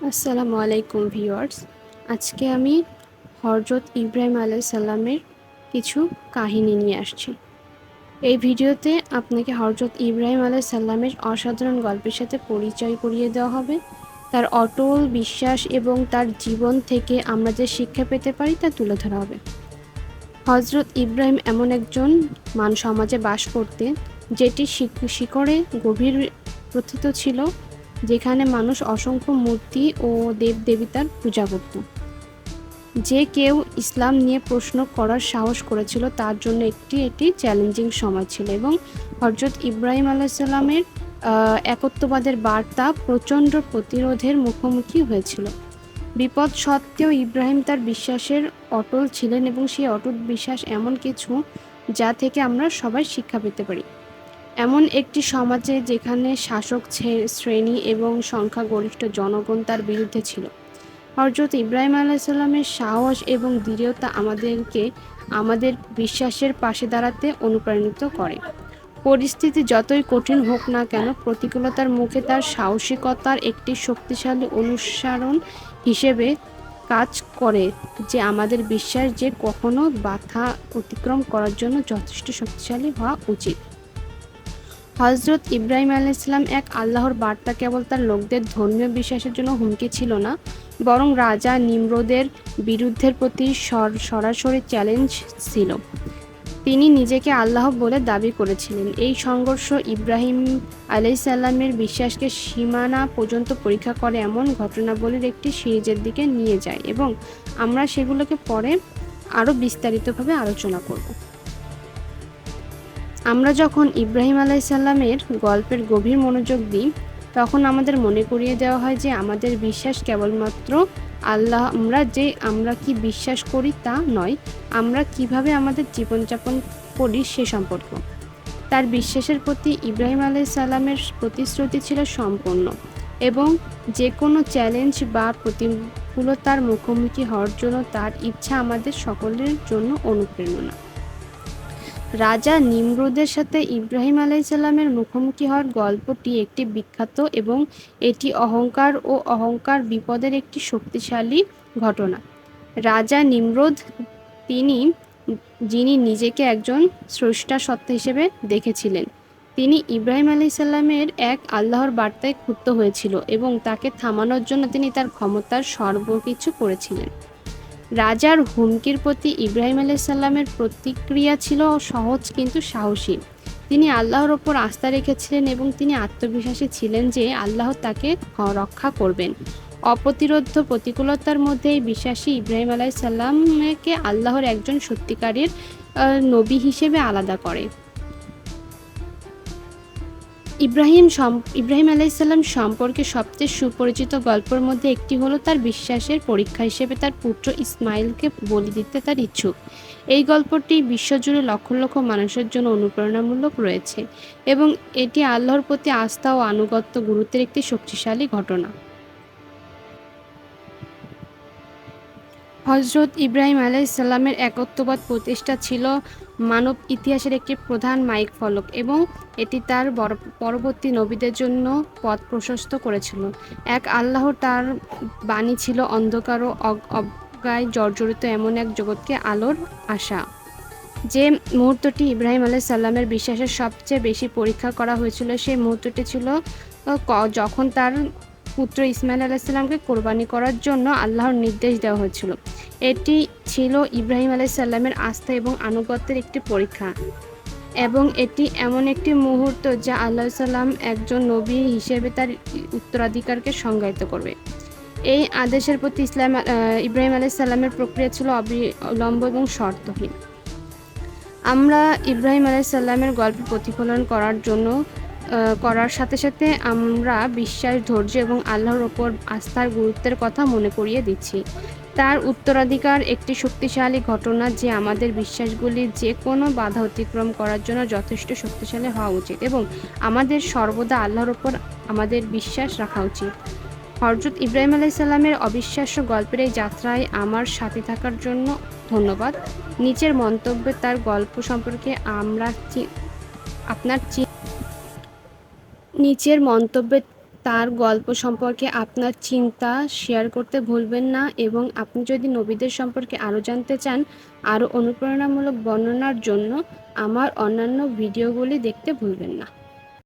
আসসালামু আলাইকুম ভিউয়ার্স। আজকে আমি হযরত ইব্রাহিম আলাইহিস সালামের কিছু কাহিনী নিয়ে আসছি। এই ভিডিওতে আপনাকে হযরত ইব্রাহিম আলাইহিস সালামের অসাধারণ গল্পের সাথে পরিচয় করিয়ে দেওয়া হবে। তার অটল বিশ্বাস এবং তার জীবন থেকে আমরা যে শিক্ষা পেতে পারি তা তুলে ধরা হবে। হযরত ইব্রাহিম এমন একজন সমাজে বাস করতেন যেটি শিকড়ে গভীর প্রথিত ছিল, যেখানে মানুষ অসংখ্য মূর্তি ও দেব-দেবতার পূজা করত। যে কেউ ইসলাম নিয়ে প্রশ্ন করার সাহস করেছিল তার জন্য এটি চ্যালেঞ্জিং সময় ছিল এবং হযরত ইব্রাহিম আলাইহিস সালামের একত্ববাদের বার্তা প্রচণ্ড প্রতিরোধের মুখোমুখি হয়েছিল। বিপদ সত্ত্বেও ইব্রাহিম তার বিশ্বাসের অটল ছিলেন এবং সেই অটুট বিশ্বাস এমন কিছু যা থেকে আমরা সবাই শিক্ষা পেতে পারি। এমন একটি সমাজে যেখানে শাসক শ্রেণী এবং সংখ্যাগরিষ্ঠ জনগণ তার বিরুদ্ধে ছিল, হযরত ইব্রাহিম আলাইহিস সালামের সাহস এবং দৃঢ়তা আমাদেরকে আমাদের বিশ্বাসের পাশে দাঁড়াতে অনুপ্রাণিত করে। পরিস্থিতি যতই কঠিন হোক না কেন, প্রতিকূলতার মুখে তার সাহসিকতার একটি শক্তিশালী অনুসরণ হিসেবে কাজ করে যে আমাদের বিশ্বাস যে কখনো বাধা অতিক্রম করার জন্য যথেষ্ট শক্তিশালী হওয়া উচিত। হযরত ইব্রাহিম আলাইহিস সালাম এক আল্লাহর বার্তা কেবল তার লোকদের ধর্মীয় বিশ্বাসের জন্য হুমকি ছিল না, বরং রাজা নিমরোদের বিরুদ্ধের প্রতি সরাসরি চ্যালেঞ্জ ছিল। তিনি নিজেকে আল্লাহ বলে দাবি করেছিলেন। এই সংঘর্ষ ইব্রাহিম আলাইহিস সালামের বিশ্বাসকে সীমানা পর্যন্ত পরীক্ষা করে এমন ঘটনাবলীর একটি সিরিজের দিকে নিয়ে যায় এবং আমরা সেগুলোকে পরে আরও বিস্তারিতভাবে আলোচনা করব। আমরা যখন ইব্রাহিম আলাইহিস সালামের গল্পের গভীর মনোযোগ দিই, তখন আমাদের মনে করিয়ে দেওয়া হয় যে আমাদের বিশ্বাস কেবলমাত্র আমরা কি বিশ্বাস করি তা নয়, আমরা কিভাবে আমাদের জীবনযাপন করি সে সম্পর্ক। তার বিশ্বাসের প্রতি ইব্রাহিম আলাইহিস সালামের প্রতিশ্রুতি ছিল সম্পূর্ণ এবং যে কোনো চ্যালেঞ্জ বা প্রতিকূলতার মুখোমুখি হওয়ার জন্য তার ইচ্ছা আমাদের সকলের জন্য অনুপ্রেরণা। রাজা নিমরুদের সাথে ইব্রাহিম আলাইহিস সালামের মুখোমুখি হওয়ার গল্পটি একটি বিখ্যাত এবং এটি অহংকার বিপদের একটি শক্তিশালী ঘটনা। রাজা নিমরুদ, যিনি নিজেকে একজন স্রষ্টা সত্তা হিসেবে দেখেছিলেন, তিনি ইব্রাহিম আলাইহিস সালামের এক আল্লাহর বার্তায় ক্ষুব্ধ হয়েছিল এবং তাকে থামানোর জন্য তিনি তার ক্ষমতার সর্বকিছু করেছিলেন। রাজার হুমকির প্রতি ইব্রাহিম আলাইহিস সালামের প্রতিক্রিয়া ছিল সহজ কিন্তু সাহসী। তিনি আল্লাহর ওপর আস্থা রেখেছিলেন এবং তিনি আত্মবিশ্বাসী ছিলেন যে আল্লাহ তাকে রক্ষা করবেন। অপ্রতিরোধ প্রতিকূলতার মধ্যে এই বিশ্বাসী ইব্রাহিম আলাইহিস সালামকে আল্লাহর একজন সত্যিকারের নবী হিসেবে আলাদা করে। ইব্রাহিম আলাইহিস সালাম সম্পর্কে সবচেয়ে সুপরিচিত গল্পের মধ্যে একটি হলো তার বিশ্বাসের পরীক্ষা হিসেবে তার পুত্র ইসমাইলকে বলি দিতে তার ইচ্ছুক। এই গল্পটি বিশ্বজুড়ে লক্ষ লক্ষ মানুষের জন্য অনুপ্রেরণামূলক রয়েছে এবং এটি আল্লাহর প্রতি আস্থা ও আনুগত্য গুরুত্বের একটি শক্তিশালী ঘটনা। হযরত ইব্রাহিম আলাইহিস সালামের একত্ববাদ প্রতিষ্ঠা ছিল মানব ইতিহাসের একটি প্রধান মাইলফলক এবং এটি তার পরবর্তী নবীদের জন্য পথ প্রশস্ত করেছিল। এক আল্লাহর তার বাণী ছিল অন্ধকার ও অজ্ঞায় জর্জরিত এমন এক জগৎকে আলোর আশা। যে মুহূর্তটি ইব্রাহিম আলাইহিস সালামের বিশ্বাসের সবচেয়ে বেশি পরীক্ষা করা হয়েছিল সেই মুহূর্তটি ছিল যখন তার পুত্র ইসমাইল আলাইহিস সালামকে কোরবানি করার জন্য আল্লাহর নির্দেশ দেওয়া হয়েছিল। এটি ছিল ইব্রাহিম আলাইহিস সালামের আস্থা এবং আনুগত্যের একটি পরীক্ষা এবং এটি এমন একটি মুহূর্ত যা আল্লাহ সাল্লাম একজন নবী হিসেবে তার উত্তরাধিকারকে সংজ্ঞায়িত করবে। এই আদেশের প্রতি ইব্রাহিম আলাইহিস সালামের প্রক্রিয়া ছিল অবিলম্ব এবং শর্তহীন। আমরা ইব্রাহিম আলাইহিস সালামের গল্প প্রতিফলন করার সাথে সাথে আমরা বিশ্বাস, ধৈর্য এবং আল্লাহর ওপর আস্থার গুরুত্বের কথা মনে করিয়ে দিচ্ছি। তার উত্তরাধিকার একটি শক্তিশালী ঘটনা যে আমাদের বিশ্বাসগুলি যে কোনো বাধা অতিক্রম করার জন্য যথেষ্ট শক্তিশালী হওয়া উচিত এবং আমাদের সর্বদা আল্লাহর ওপর আমাদের বিশ্বাস রাখা উচিত। হযরত ইব্রাহিম আলাইহিস সালামের অবিশ্বাস্য গল্পের এই যাত্রায় আমার সাথে থাকার জন্য ধন্যবাদ। নিচের মন্তব্যে তার গল্প সম্পর্কে তার গল্প সম্পর্কে আপনার চিন্তা শেয়ার করতে ভুলবেন না, এবং আপনি যদি নবীদের সম্পর্কে আরও জানতে চান, আরও অনুপ্রেরণামূলক বর্ণনার জন্য আমার অন্যান্য ভিডিওগুলি দেখতে ভুলবেন না।